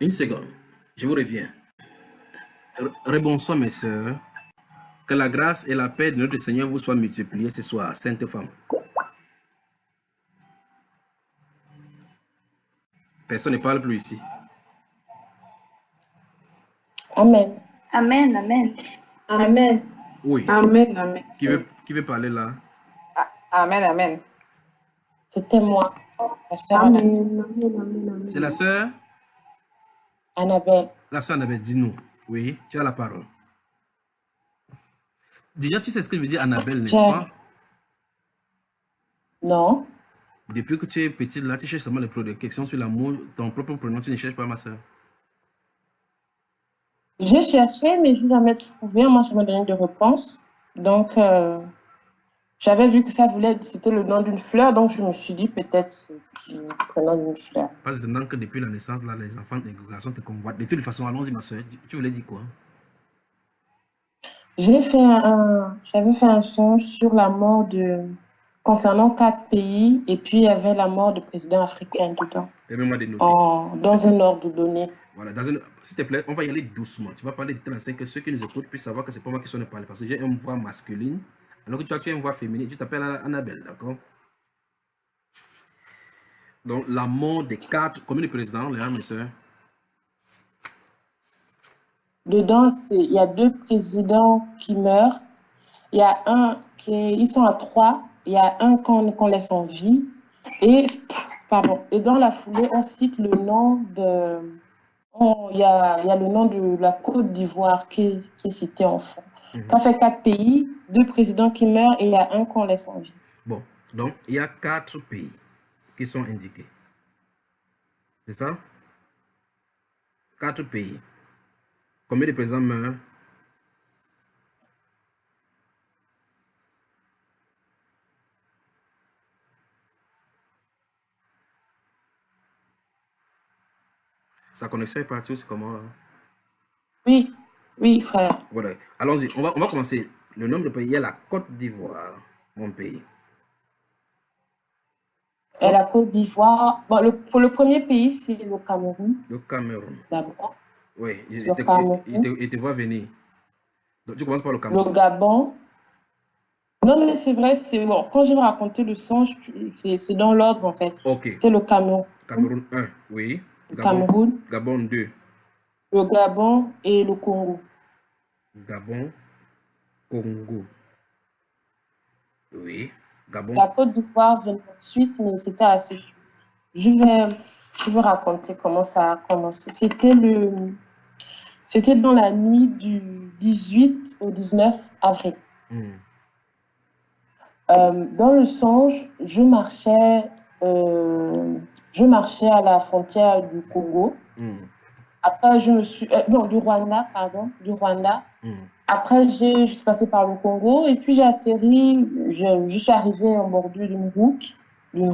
Une seconde, je vous reviens. Rebonsoir mes sœurs. Que la grâce et la paix de notre Seigneur vous soient multipliées ce soir, sainte femme. Personne ne parle plus ici. Amen. Amen, amen. Amen. Oui. Amen, amen. Qui veut parler là? Amen, amen. C'était moi, la sœur Annabelle. C'est la sœur Annabelle. La sœur Annabelle, dis-nous. Oui, tu as la parole. Déjà, tu sais ce que je veux dire Annabelle, n'est-ce pas? Non. Depuis que tu es petite là, tu cherches seulement les questions sur l'amour, ton propre prénom, tu ne cherches pas ma sœur. J'ai cherché, mais je n'ai jamais trouvé. Moi, je me donnais de réponse. Donc, j'avais vu que ça voulait, c'était le nom d'une fleur, donc je me suis dit peut-être c'est le prénom d'une fleur. Parce que depuis la naissance, là, les enfants, les garçons te convoitent. De toute façon, allons-y, ma soeur. Tu voulais dire quoi? J'avais fait un songe sur la mort concernant 4 pays, et puis il y avait la mort de président africain dedans. Permets-moi de noter. Dans un ordre donné. Voilà, s'il te plaît, on va y aller doucement. Tu vas parler de telle façon que ceux qui nous écoutent puissent savoir que c'est pas moi qui suis en parler. Parce que j'ai une voix masculine, alors que tu as une voix féminine. Tu t'appelles Annabelle, d'accord? Donc, la mort des 4 communes de présidents, les mes soeurs. Dedans, il y a 2 présidents qui meurent. Il y a ils sont à 3. Il y a un qu'on laisse en vie. Et dans la foulée, on cite le nom il y a le nom de la Côte d'Ivoire qui est cité en fond. Ça fait 4 pays, 2 présidents qui meurent et il y a un qu'on laisse en vie. Bon, donc il y a 4 pays qui sont indiqués. C'est ça? 4 pays. Combien de présidents meurent? Sa connexion est partie, c'est comment? Oui, frère. Voilà. Allons-y, on va commencer. Le nombre de pays, il y a la Côte d'Ivoire, mon pays. Et la Côte d'Ivoire, pour le premier pays, c'est le Cameroun. Le Cameroun. D'abord. Oui, il te voit venir. Donc tu commences par le Cameroun. Le Gabon. Non, mais c'est vrai, c'est bon. Quand je vais raconter le songe, c'est dans l'ordre en fait. Ok. C'était le Cameroun. Cameroun 1, oui. Cameroun. Gabon 2. Le Gabon et le Congo. Gabon, Congo. Oui. Gabon. La Côte d'Ivoire venait ensuite, mais c'était assez. Je vais raconter comment ça a commencé. C'était dans la nuit du 18 au 19 avril. Dans le songe, je marchais à la frontière du Congo. Après, du Rwanda, pardon, du Rwanda. Après, je suis passée par le Congo et puis j'ai atterri, je suis arrivée en bordure d'une route. Il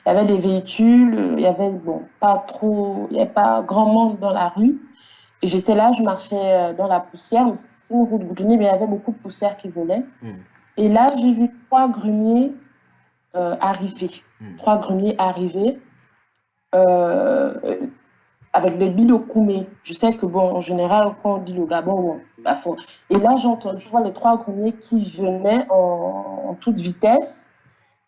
y avait des véhicules, il y avait, il n'y avait pas grand monde dans la rue. Et j'étais là, je marchais dans la poussière, mais c'est une route goudronnée, mais il y avait beaucoup de poussière qui venait. Et là, j'ai vu 3 grumiers arriver. 3 grumiers arriver avec des billes au koumé. Je sais que, en général, quand on dit le Gabon, et là, je vois les 3 grumiers qui venaient en toute vitesse.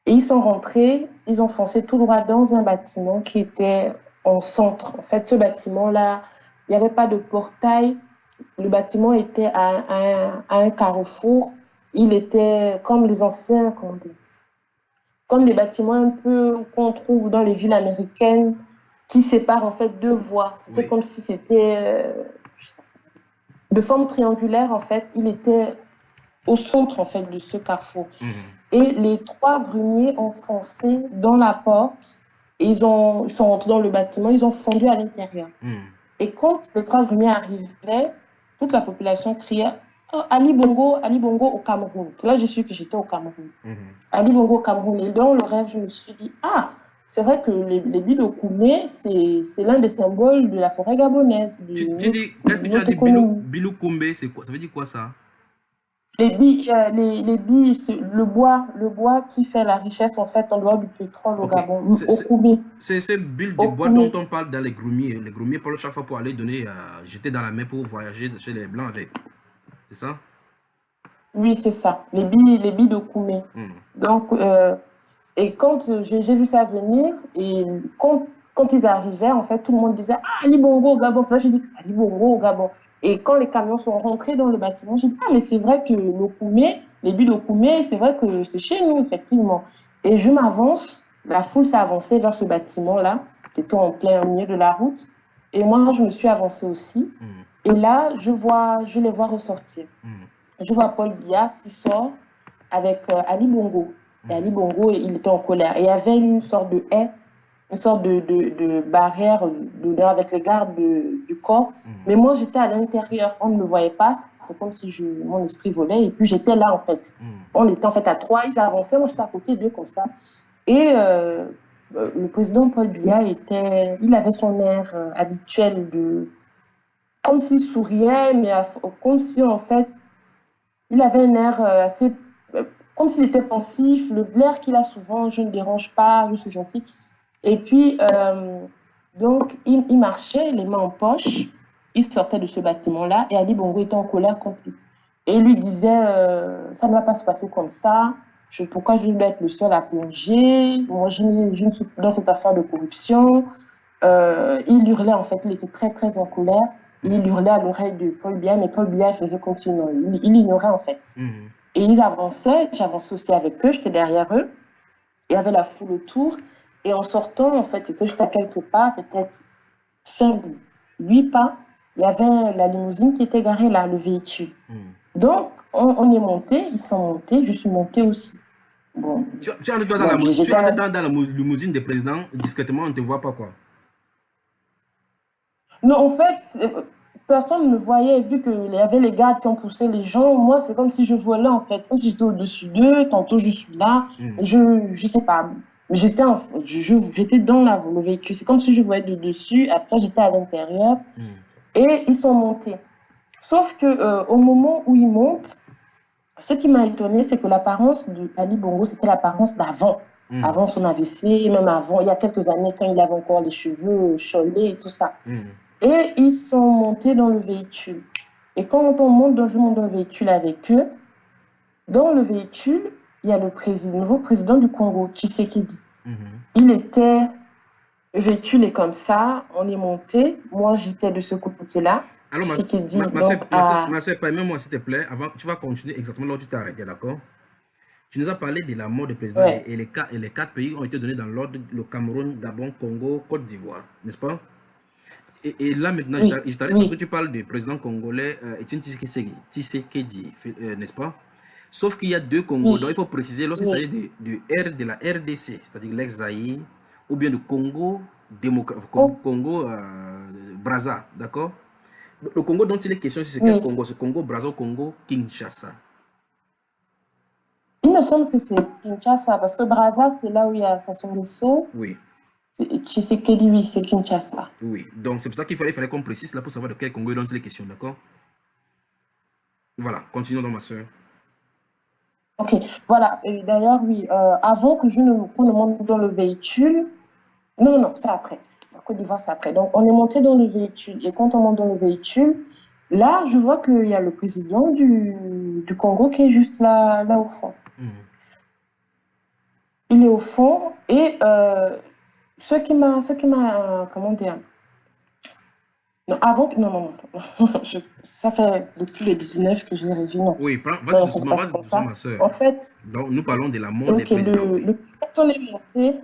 Et ils sont rentrés, ils ont foncé tout droit dans un bâtiment qui était en centre. En fait, ce bâtiment-là, il n'y avait pas de portail. Le bâtiment était à un carrefour. Il était comme les anciens, comme les bâtiments un peu qu'on trouve dans les villes américaines qui séparent en fait 2 voies. C'était comme si c'était de forme triangulaire en fait. Il était au centre en fait de ce carrefour. Et les 3 grumiers ont foncé dans la porte. Et ils sont rentrés dans le bâtiment, ils ont fondu à l'intérieur. Et quand les 3 grumiers arrivaient, toute la population criait oh, Ali Bongo au Cameroun. Là, je suis que j'étais au Cameroun. Ali Bongo au Cameroun. Et dans le rêve, je me suis dit, c'est vrai que les billes de Koumé, c'est l'un des symboles de la forêt gabonaise. Qu'est-ce que tu as dit Bilou Koumé, c'est quoi? Ça veut dire quoi ça? Les billes, le bois qui fait la richesse, en fait, en dehors du pétrole au Ok. Gabon, au Koumé. C'est ces bulles de Au bois dont Koumé. on parle dans les grumiers. Les grumiers parlent chaque fois pour aller donner, jeter dans la mer pour voyager chez les Blancs avec. C'est ça? Oui, c'est ça, les billes de Koumé. Hmm. Donc, et quand j'ai vu ça venir, et quand ils arrivaient, en fait, tout le monde disait, ah, Ali Bongo au Gabon. Là, j'ai dit, Ali Bongo au Gabon. Et quand les camions sont rentrés dans le bâtiment, j'ai dit, ah, mais c'est vrai que le Koumé, les billes de Koumé, c'est vrai que c'est chez nous, effectivement. Et je m'avance, la foule s'est avancée vers ce bâtiment-là, qui était en plein milieu de la route. Et moi, je me suis avancée aussi. Hmm. Et là, je les vois ressortir. Hmm. Je vois Paul Biya qui sort avec Ali Bongo. Et Ali Bongo, il était en colère. Et il y avait une sorte de haie, une sorte de barrière avec les gardes du corps. Hmm. Mais moi, j'étais à l'intérieur. On ne me voyait pas. C'est comme si mon esprit volait. Et puis, j'étais là, en fait. Hmm. On était en fait à trois. Ils avançaient. Moi, j'étais à côté d'eux comme ça. Et le président Paul Biya il avait son air habituel comme s'il souriait, mais comme si, en fait, il avait un air assez, euh, comme s'il était pensif, l'air qu'il a souvent, je ne dérange pas, je suis gentil. Et puis, donc, il marchait, les mains en poche, il sortait de ce bâtiment-là, et Ali Bongo était en colère contre lui. Et il lui disait, ça ne va pas se passer comme ça, pourquoi je dois être le seul à plonger, moi je ne suis plus dans cette affaire de corruption. Il hurlait, en fait, il était très, très en colère. Il hurlait à l'oreille de Paul Biya, mais Paul Biya faisait comme si non, il ignorait en fait. Hmm. Et ils avançaient, j'avançais aussi avec eux, j'étais derrière eux, il y avait la foule autour. Et en sortant, en fait, c'était juste à quelques pas, peut-être 5, 8 pas, il y avait la limousine qui était garée là, le véhicule. Hmm. Donc, on est monté, ils sont montés, je suis montée aussi. Bon, Tu entres dans bon tu j'étais entres dans la limousine des présidents discrètement, on ne te voit pas quoi. Non, en fait, personne ne me voyait, vu qu'il y avait les gardes qui ont poussé les gens. Moi, c'est comme si je volais, en fait, comme si j'étais au-dessus d'eux. Tantôt, je suis là. Hmm. Je sais pas. J'étais dans le véhicule. C'est comme si je voyais de dessus. Après, j'étais à l'intérieur. Hmm. Et ils sont montés. Sauf que au moment où ils montent, ce qui m'a étonné, c'est que l'apparence de Ali Bongo, c'était l'apparence d'avant. Hmm. Avant son AVC, même avant, il y a quelques années, quand il avait encore les cheveux cholés et tout ça. Hmm. Et ils sont montés dans le véhicule. Et quand je monte dans le véhicule avec eux, dans le véhicule, il y a le nouveau président du Congo, Tshisekedi. Hmm. Il était, le véhicule est comme ça, on est monté. Moi, j'étais de ce côté-là. Alors, Tshisekedi, donc, à... ma soeur, permets-moi s'il te plaît, avant, tu vas continuer exactement là où tu t'es arrêté, d'accord? Tu nous as parlé de la mort du président Ouais. et les 4 pays ont été donnés dans l'ordre, le Cameroun, Gabon, Congo, Côte d'Ivoire, n'est-ce pas? Et là maintenant, Oui, je t'arrête parce que oui, tu parles du président congolais Etienne Tshisekedi, n'est-ce pas? Sauf qu'il y a deux Congos, donc il oui, faut préciser lorsqu'il oui. s'agit de la RDC, c'est-à-dire l'ex-Zaïre, ou bien de Congo, Oh, Congo Brazza, d'accord? Le Congo dont il est question, c'est quel oui. Congo? C'est Congo Brazza ou Congo Kinshasa? Il me semble que c'est Kinshasa, parce que Brazza, c'est là où il y a Sassou Nguesso. Oui, Tshisekedi, oui, c'est Kinshasa. oui. Donc c'est pour ça il fallait qu'on précise là pour savoir de quel Congo dont il est question, d'accord? Voilà, continuons dans ma soeur. Ok, voilà. Et d'ailleurs, oui, avant qu'on ne monte dans le véhicule, non, non, c'est après. La Côte d'Ivoire, c'est après. Donc, on est monté dans le véhicule. Et quand on monte dans le véhicule, là, je vois qu'il y a le président du Congo qui est juste là au fond. Hmm. Il est au fond. Et comment dire, non, avant, non, non, non. Ça fait depuis le 19 que je l'ai revu, non. Oui, Non, ça se passe vas-y comme doucement, ça. ma soeur. En fait, Donc, nous parlons de la mort des ok, présidents, oui. quand on est monté,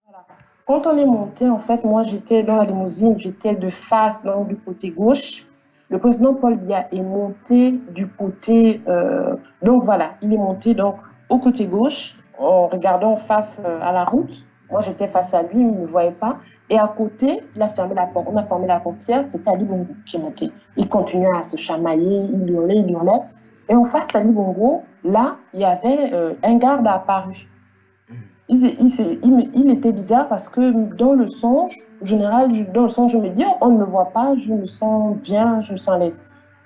voilà. Quand on est monté, en fait, moi, j'étais dans la limousine, j'étais de face, donc du côté gauche. Le président Paul Biya est monté du côté, donc voilà, il est monté donc au côté gauche, en regardant face à la route. Moi, j'étais face à lui, il ne me voyait pas. Et à côté, il a fermé la porte. On a fermé la portière, c'était Ali Bongo qui est monté. Il continuait à se chamailler, il hurlait, il hurlait. Et en face d'Ali Bongo, là, il y avait un garde apparu. Il était bizarre parce que dans le songe, en général, dans le songe, je me dis, oh, on ne me voit pas, je me sens bien, je me sens à l'aise.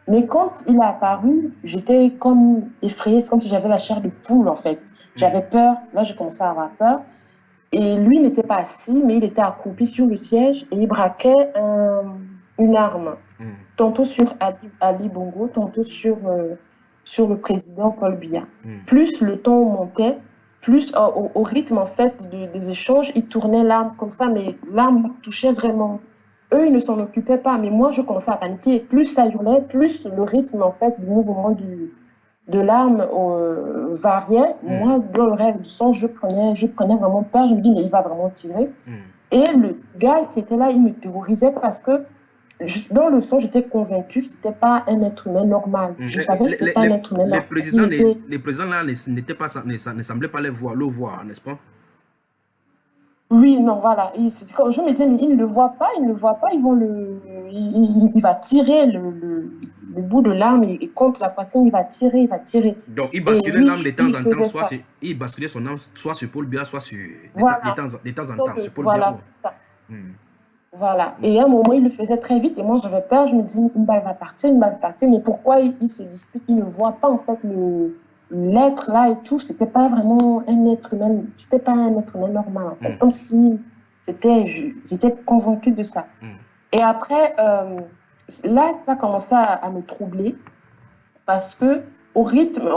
Mais quand il a apparu, j'étais comme effrayée, c'est comme si j'avais la chair de poule en fait. J'avais peur, là j'ai commencé à avoir peur. Et lui n'était pas assis, mais il était accroupi sur le siège et il braquait une arme, tantôt sur Ali Bongo, tantôt sur le président Paul Biya. Plus le temps montait, plus au rythme en fait des échanges, il tournait l'arme comme ça, mais l'arme touchait vraiment. Eux, ils ne s'en occupaient pas, mais moi, je commençais à paniquer. Plus ça hurlait, plus le rythme en fait du mouvement de l'arme variait. Moi, dans le rêve du sang, je prenais vraiment peur. Je me dis, mais il va vraiment tirer. Et le gars qui était là, il me terrorisait parce que dans le son, j'étais convaincue que ce n'était pas un être humain normal. Je savais que ce n'était pas un être humain normal. Les présidents là n'étaient pas, ne semblaient pas le voir, n'est-ce pas? Oui, non, voilà. Je me disais, mais il ne le voit pas, il va tirer le bout de l'arme et contre la poitrine, il va tirer. Donc, il basculait l'arme de temps en temps, il basculait son arme soit sur Paul Biya, soit sur de temps en temps, sur Paul Biya. Voilà. Et à un moment, il le faisait très vite et moi, j'avais peur. Je me disais, une balle va partir. Mais pourquoi il se dispute? Il ne voit pas, en fait, l'être là et tout. C'était pas vraiment un être humain. C'était pas un être humain normal, en fait. Comme si j'étais convaincue de ça. Et après, là, ça commençait à me troubler parce que au rythme,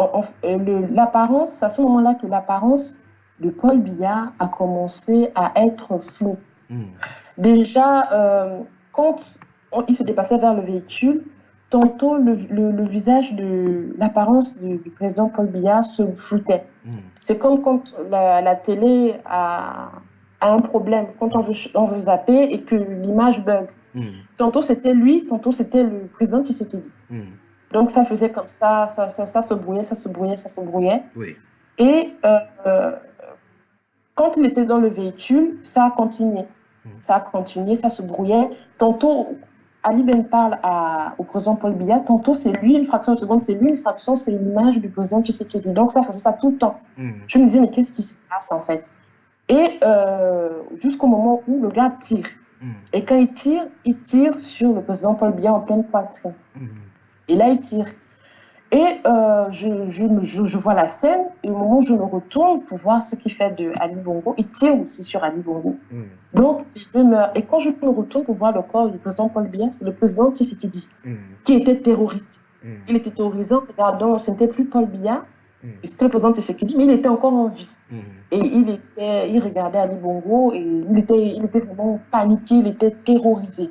l'apparence, c'est à ce moment-là que l'apparence de Paul Biya a commencé à être floue. Déjà, quand il se déplaçait vers le véhicule, tantôt le visage de l'apparence du président Paul Biya se floutait. C'est comme quand la télé a un problème, quand on veut zapper et que l'image bug. Tantôt c'était lui, tantôt c'était le président Tshisekedi. Donc ça faisait comme ça se brouillait. Oui. Et quand il était dans le véhicule, ça a continué. Ça se brouillait. Tantôt, Ali Ben parle au président Paul Biya, tantôt c'est lui une fraction de seconde, c'est lui une fraction, c'est l'image du président Tshisekedi. Donc ça faisait ça tout le temps. Je me disais, mais qu'est-ce qui se passe en fait? Et jusqu'au moment où le gars tire. Et quand il tire sur le président Paul Biya en pleine poitrine. Et là, il tire. Et je vois la scène, et au moment où je me retourne pour voir ce qu'il fait de Ali Bongo, il tire aussi sur Ali Bongo. Donc, je meurs. Et quand je me retourne pour voir le corps du président Paul Biya, c'est le président Tshisekedi qui était terrorisé. Il était terrorisé. Regardons, ce n'était plus Paul Biya, c'était le président Tshisekedi, mais il était encore en vie. Et il regardait Ali Bongo, et il était vraiment paniqué, il était terrorisé.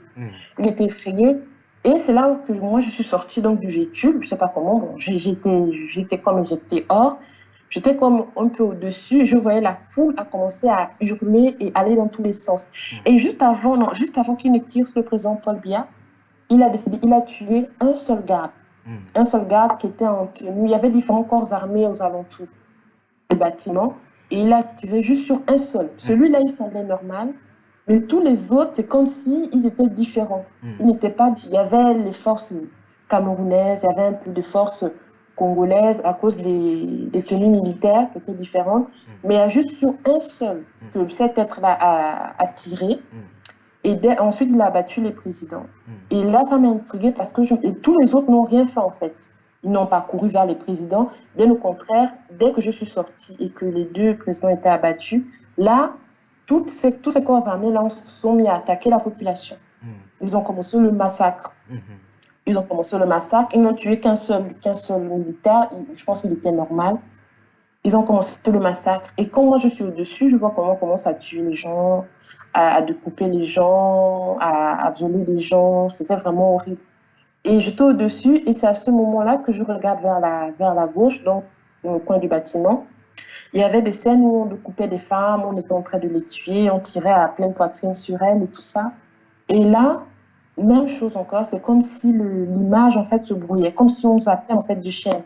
Il était effrayé. Et c'est là que moi, je suis sortie donc, du véhicule, je ne sais pas comment, bon, j'étais hors, j'étais comme un peu au-dessus, je voyais la foule a commencé à hurler et aller dans tous les sens. Et juste avant qu'il ne tire sur le président Paul Biya, il a tué un seul garde. Un seul garde qui était en tenue. Il y avait différents corps armés aux alentours du bâtiment, et il a tiré juste sur un seul. Celui-là, il semblait normal. Mais tous les autres, c'est comme s'ils étaient différents. Il y avait les forces camerounaises, il y avait un peu de forces congolaises à cause des tenues militaires qui étaient différentes. Mais il y a juste sur un seul que cet être-là a tiré. Et ensuite, il a abattu les présidents. Et là, ça m'a intriguée parce que et tous les autres n'ont rien fait en fait. Ils n'ont pas couru vers les présidents. Bien au contraire, dès que je suis sortie et que les deux présidents étaient abattus, là, tous ces corps armés là se sont mis à attaquer la population. Ils ont commencé le massacre. Ils n'ont tué qu'un seul militaire. Je pense qu'il était normal. Ils ont commencé le massacre. Et quand moi je suis au-dessus, je vois comment on commence à tuer les gens, à découper les gens, à violer les gens. C'était vraiment horrible. Et j'étais au-dessus et c'est à ce moment-là que je regarde vers la gauche, donc dans le coin du bâtiment. Il y avait des scènes où on découpait des femmes, on était en train de les tuer, on tirait à pleine poitrine sur elles et tout ça. Et là, même chose encore, c'est comme si l'image en fait se brouillait, comme si on zappait en fait du chêne.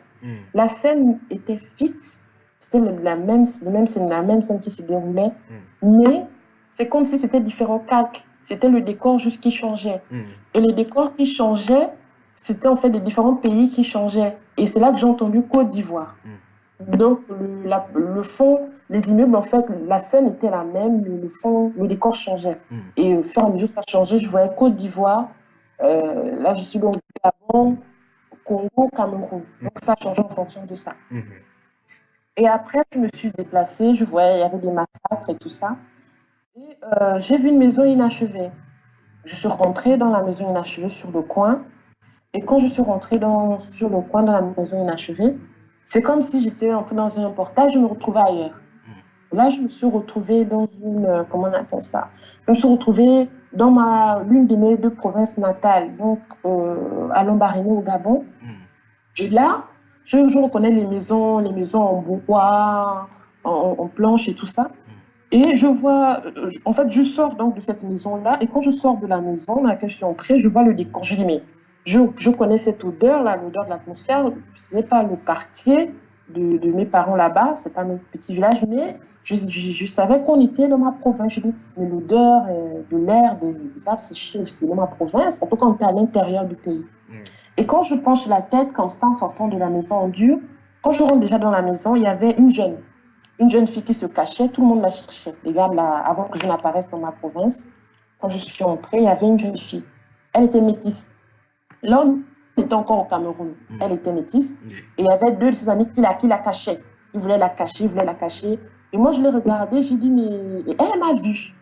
La scène était fixe, c'était la même scène qui se déroulait, mais c'est comme si c'était différents calques. C'était le décor juste qui changeait. Et le décor qui changeait, c'était en fait des différents pays qui changeaient. Et c'est là que j'ai entendu Côte d'Ivoire. Donc, le fond, les immeubles, en fait, la scène était la même, mais le fond, le décor changeait. Et au fur et à mesure que ça changeait, je voyais Côte d'Ivoire. Là, je suis donc au Gabon. Congo au Cameroun. Donc ça changeait en fonction de ça. Et après, je me suis déplacée, je voyais, il y avait des massacres et tout ça. Et j'ai vu une maison inachevée. Je suis rentrée dans la maison inachevée sur le coin. Et quand je suis rentrée sur le coin de la maison inachevée, c'est comme si j'étais entrée dans un portail, je me retrouvais ailleurs. Là, je me suis retrouvée dans une, comment on appelle ça? Je me suis retrouvée dans l'une de mes 2 provinces natales, donc à Lambaréné au Gabon. Et là, je reconnais les maisons en bois, en planches et tout ça. Et je vois, en fait, je sors donc de cette maison-là, et quand je sors de la maison dans laquelle je suis entrée, je vois le décor. Je dis, mais je connais cette odeur-là, l'odeur de l'atmosphère. Ce n'est pas le quartier de mes parents là-bas, c'est pas mon petit village, mais je savais qu'on était dans ma province. Je dis, mais l'odeur de l'air, des arbres, c'est dans ma province. En tout cas, on était à l'intérieur du pays. Et quand je penche la tête comme ça en sortant de la maison en dur, quand je rentre déjà dans la maison, il y avait une jeune fille qui se cachait, tout le monde la cherchait. Les gars, là, avant que je n'apparaisse dans ma province, quand je suis entrée, il y avait une jeune fille. Elle était métisse. Là, on était encore au Cameroun. Elle était métisse. Et il y avait 2 de ses amis qui la cachaient. Ils voulaient la cacher. Et moi, je l'ai regardée, j'ai dit, mais et elle m'a vue.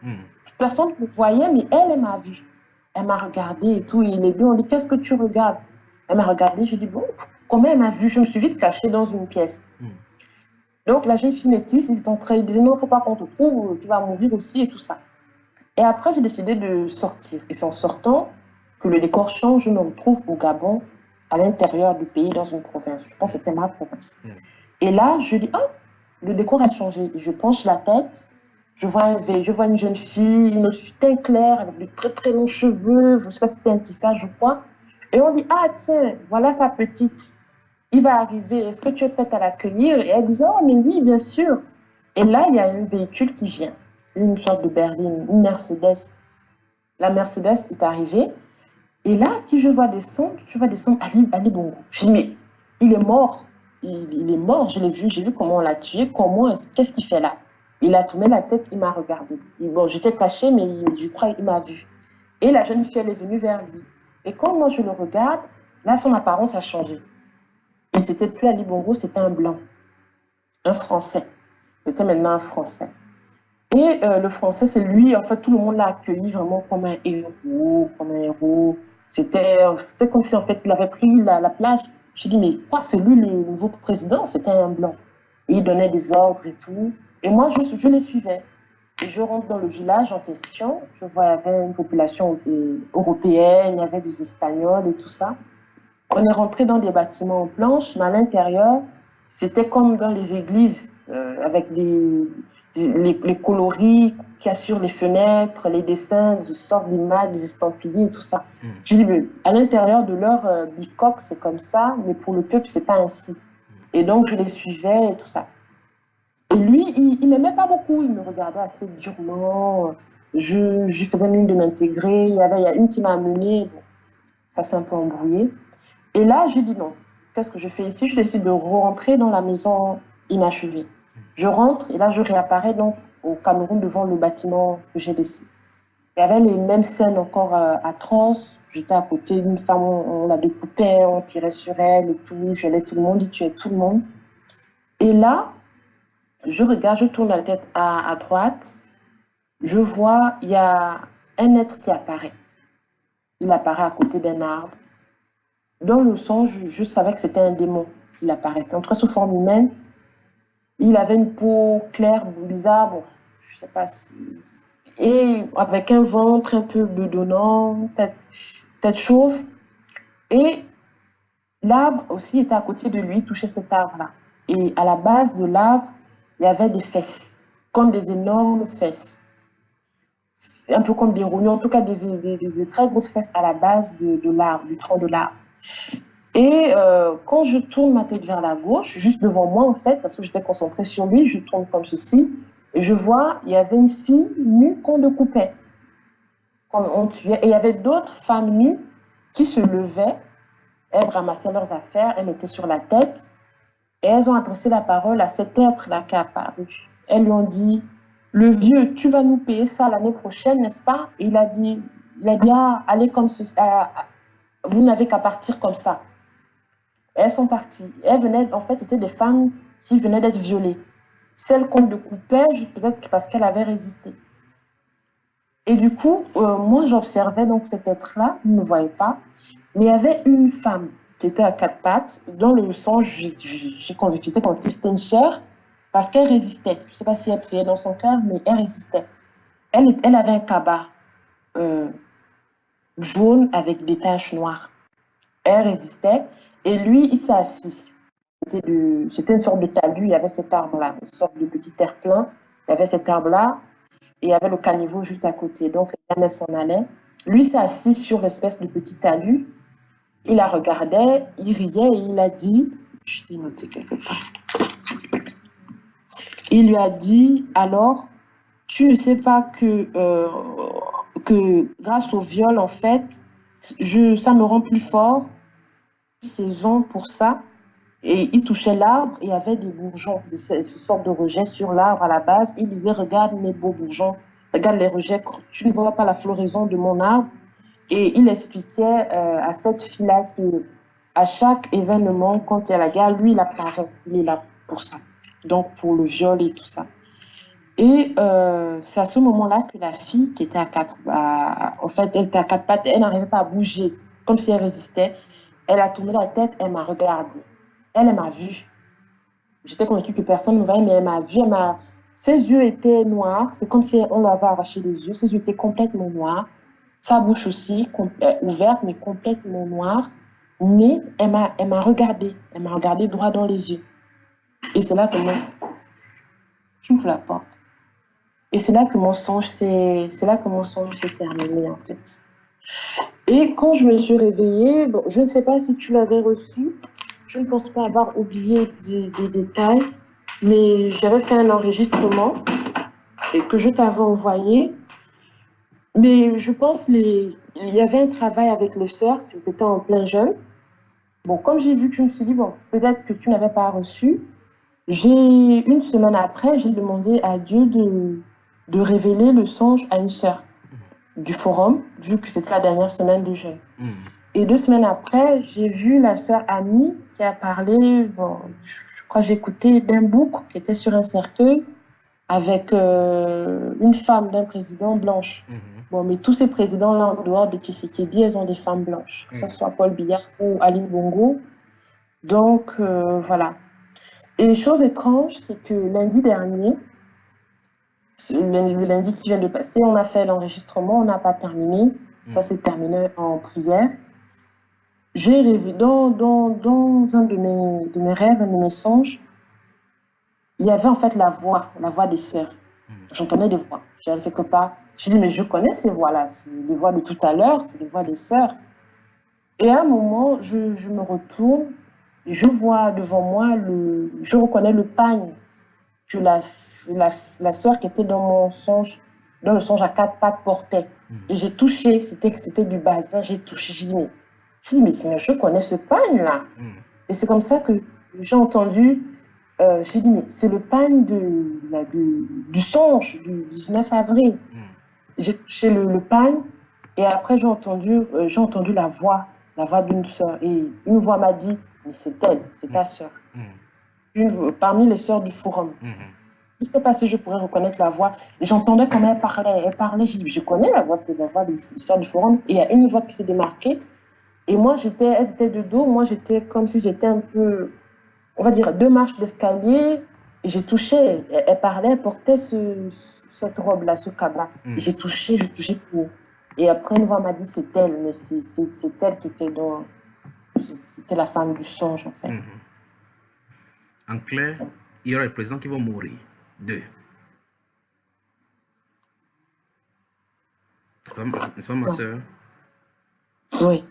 Personne ne me voyait, mais elle m'a vue. Elle m'a regardée et tout. Et les 2 ont dit, qu'est-ce que tu regardes? Elle m'a regardée, j'ai dit, bon, comment elle m'a vue? Je me suis vite cachée dans une pièce. Donc, la jeune fille métisse, ils disaient, non, il ne faut pas qu'on te trouve, tu vas mourir aussi et tout ça. Et après, j'ai décidé de sortir. Et c'est en sortant que le décor change, je me retrouve au Gabon, à l'intérieur du pays, dans une province. Je pense que c'était ma province. Et là, je dis, oh, le décor a changé. Et je penche la tête, je vois une jeune fille, une autre fille teint clair, avec de très très longs cheveux, je ne sais pas si c'était un tissage ou quoi. Et on dit, ah tiens, voilà sa petite. Il va arriver, est-ce que tu es prête à l'accueillir? Et elle disait, oh mais oui, bien sûr. Et là, il y a un véhicule qui vient, une sorte de berline, une Mercedes. La Mercedes est arrivée. Et là, qui je vois descendre, Ali Bongo. Je dis, mais il est mort. Il est mort, je l'ai vu, j'ai vu comment on l'a tué, qu'est-ce qu'il fait là? Il a tourné la tête, il m'a regardé. Bon, j'étais cachée, mais je crois qu'il m'a vu. Et la jeune fille, elle est venue vers lui. Et quand moi je le regarde, là, son apparence a changé. Et c'était plus Ali Bongo, c'était un blanc, un Français. C'était maintenant un Français. Et le Français, c'est lui, en fait, tout le monde l'a accueilli vraiment comme un héros, C'était comme si, en fait, il avait pris la place. J'ai dit, mais quoi, c'est lui le nouveau président? C'était un blanc. Et il donnait des ordres et tout. Et moi, je les suivais. Et je rentre dans le village en question. Je vois, il y avait une population européenne, il y avait des Espagnols et tout ça. On est rentré dans des bâtiments en planches, mais à l'intérieur, c'était comme dans les églises, avec les coloris qu'il y a sur les fenêtres, les dessins, des sortes d'images, des estampillés et tout ça. Je dis, mais à l'intérieur de leur bicoque, c'est comme ça, mais pour le peuple, c'est pas ainsi. Et donc, je les suivais et tout ça. Et lui, il m'aimait pas beaucoup, il me regardait assez durement. Je faisais mine de m'intégrer. Il y a une qui m'a amenée, bon, ça s'est un peu embrouillé. Et là, j'ai dit non. Qu'est-ce que je fais ici? Je décide de rentrer dans la maison inachevée. Je rentre et là, je réapparais donc au Cameroun devant le bâtiment que j'ai laissé. Il y avait les mêmes scènes encore atroces. J'étais à côté d'une femme, on la découpait, on tirait sur elle et tout. Je violais tout le monde, il tuait tout le monde. Et là, je regarde, je tourne la tête à droite. Je vois, il y a un être qui apparaît. Il apparaît à côté d'un arbre. Dans le son, je savais que c'était un démon qui apparaissait. En tout cas, sous forme humaine. Il avait une peau claire, bizarre, bon, je ne sais pas si... Et avec un ventre un peu bedonnant, tête chauve. Et l'arbre aussi était à côté de lui, touchait cet arbre-là. Et à la base de l'arbre, il y avait des fesses, comme des énormes fesses. Un peu comme des rognons, en tout cas des très grosses fesses à la base de l'arbre, du tronc de l'arbre. Et quand je tourne ma tête vers la gauche, juste devant moi en fait, parce que j'étais concentrée sur lui, je tourne comme ceci, et je vois, il y avait une fille nue qu'on découpait, qu'on tuait, et il y avait d'autres femmes nues qui se levaient, elles ramassaient leurs affaires, elles mettaient sur la tête, et elles ont adressé la parole à cet être-là qui est apparu. Elles lui ont dit, le vieux, tu vas nous payer ça l'année prochaine, n'est-ce pas? Et il a dit, ah, allez comme ceci, vous n'avez qu'à partir comme ça. Elles sont parties. Elles venaient, en fait, c'était des femmes qui venaient d'être violées. Celle qu'on découpait, peut-être parce qu'elle avait résisté. Et du coup, moi, j'observais donc cet être-là, je ne me voyais pas, mais il y avait une femme qui était à quatre pattes, dont le sang, j'étais convaincue que c'était une sœur, parce qu'elle résistait. Je ne sais pas si elle priait dans son cœur, mais elle résistait. Elle avait un cabas euh, jaune avec des taches noires. Elle résistait, et lui, il s'est assis. C'était une sorte de talus, il y avait cet arbre-là, une sorte de petit terre-plein. Il y avait cet arbre-là, et il y avait le caniveau juste à côté. Donc, elle s'en allait. Lui s'est assis sur l'espèce de petit talus. Il la regardait, il riait et il a dit, je l'ai noté quelque part. Il lui a dit, alors, tu ne sais pas que grâce au viol, en fait, ça me rend plus fort. Saison pour ça. Et il touchait l'arbre et il y avait des bourgeons, ce sorte de rejets sur l'arbre à la base. Il disait, regarde mes beaux bourgeons, regarde les rejets, tu ne vois pas la floraison de mon arbre. Et il expliquait à cette fille-là que à chaque événement, quand il y a la guerre, lui, il apparaît, il est là pour ça. Donc pour le viol et tout ça. Et c'est à ce moment-là que la fille qui était en fait, elle était à quatre pattes, elle n'arrivait pas à bouger, comme si elle résistait. Elle a tourné la tête, elle m'a regardée. Elle m'a vue. J'étais convaincue que personne ne me voyait, mais elle m'a vue. Ses yeux étaient noirs. C'est comme si on lui avait arraché les yeux. Ses yeux étaient complètement noirs. Sa bouche aussi, ouverte, mais complètement noire. Mais elle m'a regardée. Elle m'a regardée droit dans les yeux. Et c'est là que j'ouvre la porte. Et c'est là que mon songe s'est terminé, en fait. Et quand je me suis réveillée, bon, je ne sais pas si tu l'avais reçu. Je ne pense pas avoir oublié des détails, mais j'avais fait un enregistrement et que je t'avais envoyé. Mais je pense il y avait un travail avec les sœurs, c'était en plein jeûne. Bon, comme j'ai vu que je me suis dit, bon, peut-être que tu n'avais pas reçu, une semaine après, j'ai demandé à Dieu de révéler le songe à une sœur du forum, vu que c'était la dernière semaine de jeûne. Et 2 semaines après, j'ai vu la sœur Amie qui a parlé, bon, je crois que j'ai écouté d'un bouc qui était sur un cercueil avec une femme d'un président blanche. Bon, mais tous ces présidents-là, en dehors de Tshisekedi, elles ont des femmes blanches, que ce soit Paul Biya ou Aline Bongo. Donc, voilà. Et chose étrange, c'est que lundi dernier, le lundi qui vient de passer, on a fait l'enregistrement, on n'a pas terminé. Ça s'est terminé en prière. J'ai rêvé dans un de mes rêves, un de mes songes, il y avait en fait la voix des sœurs. J'entendais des voix. J'allais quelque part. J'ai dit, mais je connais ces voix-là. C'est des voix de tout à l'heure, c'est des voix des sœurs. Et à un moment, je me retourne et je vois devant moi, je reconnais le pagne que la sœur qui était dans le songe à quatre pattes portait. Et j'ai touché, c'était du bassin, j'ai touché, j'ai dit, mais je connais ce pagne-là. Et c'est comme ça que j'ai entendu, j'ai dit, mais c'est le pagne du songe du 19 avril. J'ai touché le pagne et après j'ai entendu la voix d'une sœur. Et une voix m'a dit, mais c'est elle, c'est ta sœur. Parmi les sœurs du forum. Je ne sais pas si je pourrais reconnaître la voix. J'entendais comment elle parlait. J'ai dit, je connais la voix, c'est la voix des sœurs du forum. Et il y a une voix qui s'est démarquée. Et moi, elles étaient de dos. Moi, j'étais comme si j'étais un peu, on va dire, 2 marches d'escalier. Et j'ai touché. Elle parlait, elle portait cette robe-là, ce cabas. Et j'ai touché tout. Et après, une voix m'a dit, c'est elle. Mais c'est elle qui était dans... C'était la femme du songe, en fait. En clair, il y aura les présidents qui vont mourir. 2. N'est-ce pas, ma soeur? Oui.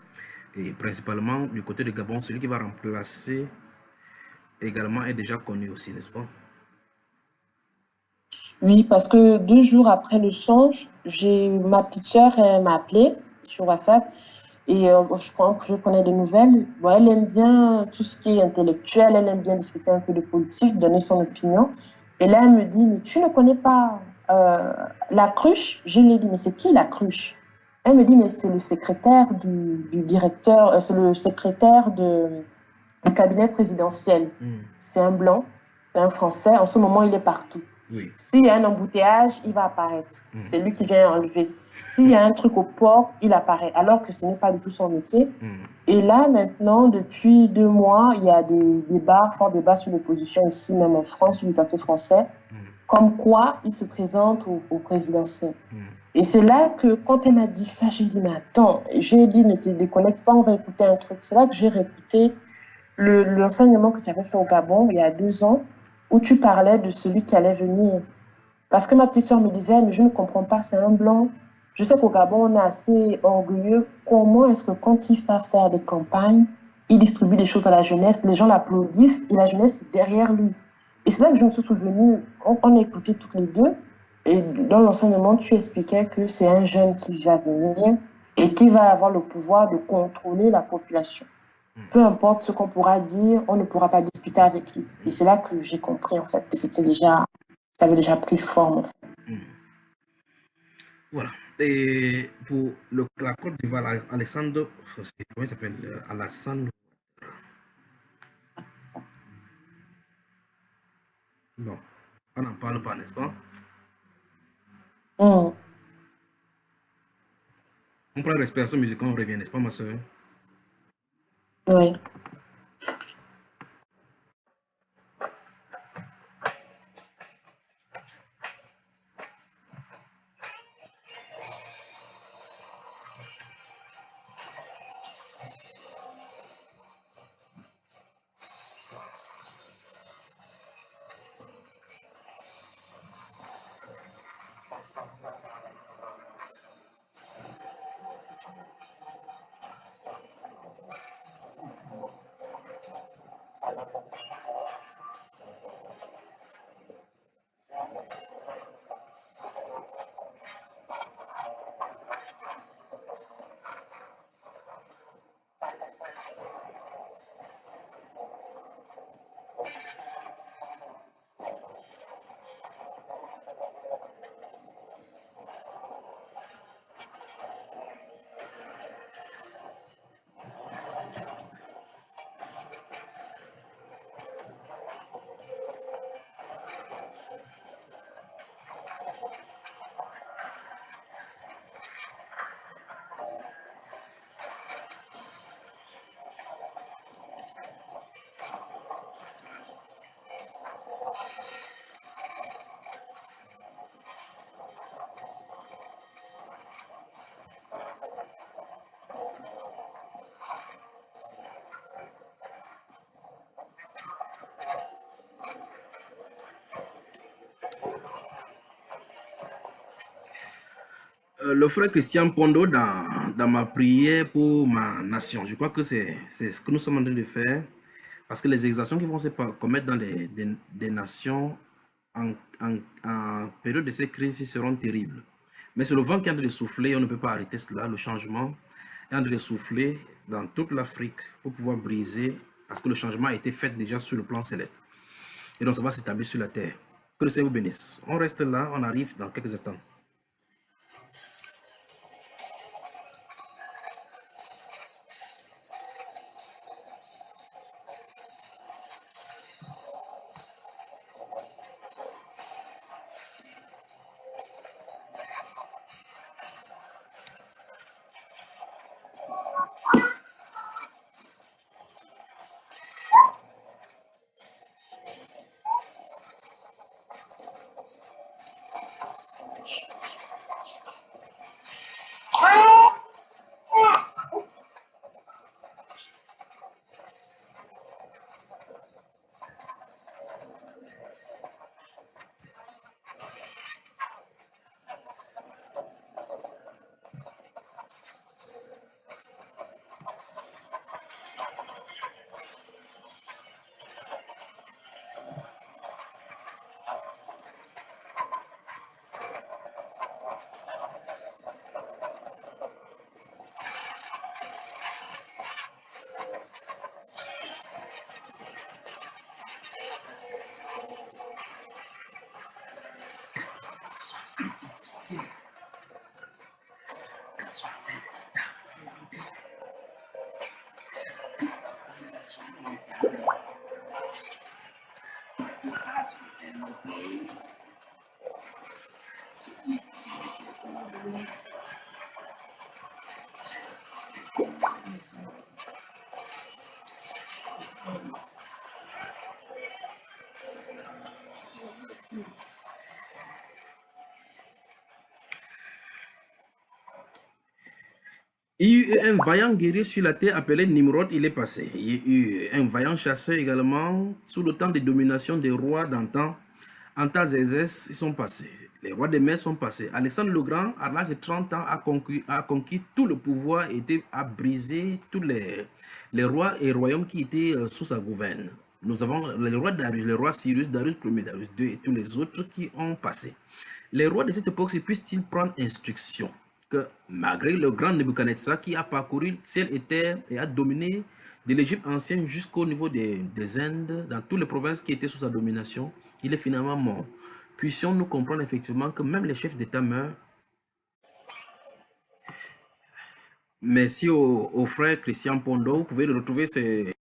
Et principalement, du côté de Gabon, celui qui va remplacer également est déjà connu aussi, n'est-ce pas? Oui, parce que 2 jours après le songe, ma petite sœur m'a appelé sur WhatsApp et je connais des nouvelles. Bon, elle aime bien tout ce qui est intellectuel, elle aime bien discuter un peu de politique, donner son opinion. Et là, elle me dit, mais tu ne connais pas la cruche? Je lui ai dit, mais c'est qui la cruche? Elle me dit, mais c'est le secrétaire du directeur, c'est le secrétaire le cabinet présidentiel, c'est un blanc, c'est un Français. En ce moment, il est partout. Oui. S'il y a un embouteillage, il va apparaître. C'est lui qui vient enlever. S'il y a un truc au port, il apparaît, alors que ce n'est pas du tout son métier. Et là, maintenant, depuis 2 mois, il y a des débats, forts débats sur l'opposition ici, même en France, sur le plateau français, comme quoi il se présente au présidentiel. Et c'est là que, quand elle m'a dit ça, j'ai dit, mais attends, j'ai dit, ne te déconnecte pas, on va écouter un truc. C'est là que j'ai réécouté l'enseignement que tu avais fait au Gabon il y a 2 ans, où tu parlais de celui qui allait venir. Parce que ma petite soeur me disait, mais je ne comprends pas, c'est un blanc. Je sais qu'au Gabon, on est assez orgueilleux. Comment est-ce que quand il va faire des campagnes, il distribue des choses à la jeunesse, les gens l'applaudissent et la jeunesse est derrière lui. Et c'est là que je me suis souvenue, on a écouté toutes les deux, et dans l'enseignement, tu expliquais que c'est un jeune qui va venir et qui va avoir le pouvoir de contrôler la population. Peu importe ce qu'on pourra dire, on ne pourra pas discuter avec lui. Et c'est là que j'ai compris, en fait, que ça avait déjà pris forme, en fait. Voilà. Et pour la Côte d'Ivoire, Alessandro, comment il s'appelle? Alassane. Non, on n'en parle pas, n'est-ce pas? On prend la respiration musicale, on revient, n'est-ce pas, ma soeur? Oui. Le frère Christian Pondo, dans ma prière pour ma nation, je crois que c'est ce que nous sommes en train de faire, parce que les exactions qui vont se commettre dans des nations en période de ces crises seront terribles. Mais c'est le vent qui est en train de souffler, on ne peut pas arrêter cela, le changement est en train de souffler dans toute l'Afrique pour pouvoir briser, parce que le changement a été fait déjà sur le plan céleste. Et donc ça va s'établir sur la terre. Que le Seigneur vous bénisse. On reste là, on arrive dans quelques instants. Il y a eu un vaillant guerrier sur la terre appelé Nimrod, il est passé. Il y a eu un vaillant chasseur également, sous le temps de domination des rois d'antan. Antazézès, ils sont passés. Les rois des mers sont passés. Alexandre le Grand, à l'âge de 30 ans, a conquis tout le pouvoir et a brisé tous les rois et royaumes qui étaient sous sa gouverne. Nous avons le roi Darius, le roi Cyrus, Darius Ier, Darius II et tous les autres qui ont passé. Les rois de cette époque puissent-ils prendre instruction que malgré le grand Nebuchadnezzar qui a parcouru ciel et terre et a dominé de l'Égypte ancienne jusqu'au niveau des Indes, dans toutes les provinces qui étaient sous sa domination, il est finalement mort. Puissions-nous comprendre effectivement que même les chefs d'État meurent. Merci au frère Christian Pondo. Vous pouvez retrouver ces